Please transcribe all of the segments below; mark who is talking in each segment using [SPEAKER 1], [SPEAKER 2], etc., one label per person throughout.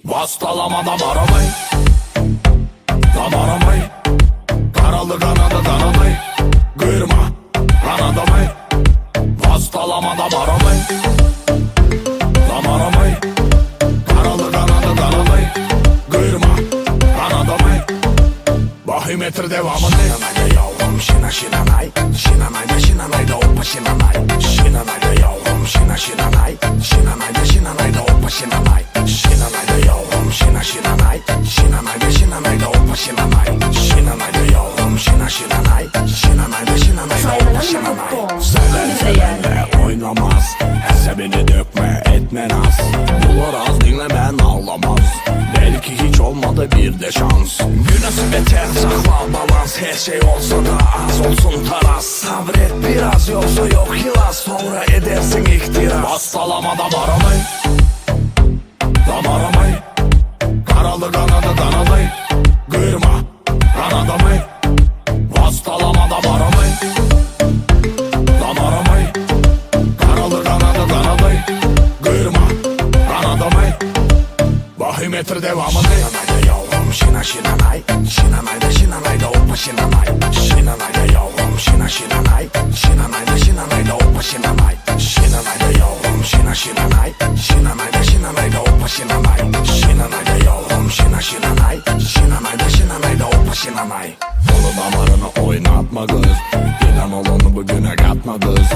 [SPEAKER 1] Bastalamadan aramayı, lan aramayı. Karalı kanadı kanadı, kırma kanadımı. Bastalamadan aramayı, lan aramayı. Karalı kanadı kanadı, kırma kanadımı. Bahimetre devamını. Şinanayda yavrum şina şinanay, şinanayda şinanayda hoppa şinanay. Şinanayda yavrum şina şinanay, şinanayda şinanayda hoppa şinanay. Şinanayda yavrum şina şinanay, şinanayda şinanayda hoppa şinanay. Şinanayda yavrum şina şinanay, şinanayda şinanayda hoppa şinanay. Sevenle oynamaz, hesabını dökme etme naz. Bulur az dinlemen ağlamaz, belki hiç olmadı bir de şans. Günahsı beter sakla balans, her şey olsa da az olsun taras. Sabret biraz yoksa yok hilas, sonra edersin ihtiras. Bastalamadan aramayı, dam aramayı. Karalı kanadı kanadı, kırma kanadımı. Bastalamadan aramayı, dam aramayı. Karalı kanadı kanadı, kırma kanadımı. Bahimetre devamını. Şinanayda yavrum şina şinanay, şinanayda şinanayda hoppa şinanay. Şinanayda yavrum şina şinanay, şinanayda şinanayda hoppa şinanay. Şinanayda yavrum şina şinanay, şinanayda şinanayda hoppa şinanay. Şinanayda yavrum şina şinanay, şinanayda şinanayda hoppa şinanay. Dolu damarını oynatma kız, inan olanı bugüne katma kız.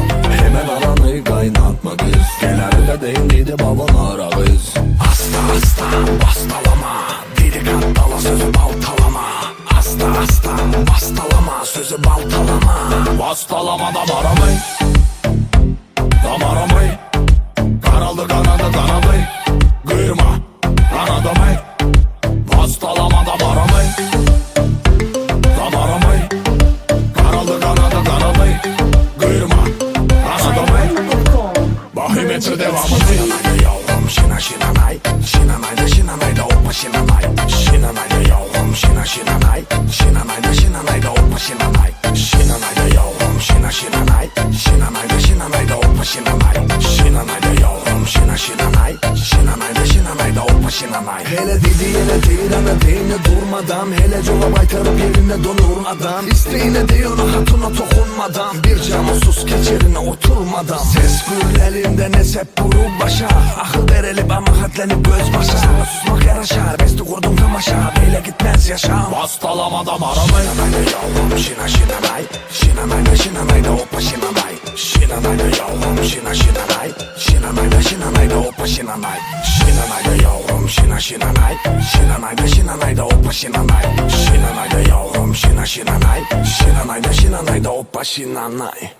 [SPEAKER 1] Hemen aranı kaynatma kız, genelde değindiydi baban ara kız. Hasta hasta bastalama, dili kattala sözü baltalama. Hasta hasta bastalama, sözü baltalama. Bastalamadan aramayı, dam aramayı. Karalı kanadı kanadı, kırma kanadımı. Bastalamadan aramayı, dam aramayı. Karalı kanadı kanadı, kırma kanadımı. Bahimetre devamını. Şinanayda yavrum şina şinanay, şinanayda şinanayda hoppa şinanay. Şinanayda yavrum şina şinanay, şinanayda şinanayda hoppa şinanay. Şinanayda yavrum şina şinanay, şinanayda şinanayda hoppa şinanay. Şinanayda yavrum şina şinanay, şinanayda şinanayda hoppa şinanay. Hele dediğine değirene değine durmadan, hele cola baytarıp yerine donurmadan. İsteğine diyor hatuna dokunmadan, bir camusuz keçerine oturmadan. Ses gül elinden esep vurur başa, akıl verelip ama hatlenip göz başa. Sana susmak yaraşar, besti kurdum tamaşa, böyle gitmez yaşam. Bastalamadan aramayı. Şinanayda yavrum şina şinanay, şinanayda şinanayda hoppa şinanay. Şinanayda yavrum şina şinanay, şinanayda şinanayda hoppa şinanay. Şinanayda yavrum şina şinanay, şinanayda şinanayda hoppa şinanay. Şinanayda yavrum şina şinanay, şinanayda şinanayda hoppa şinanay.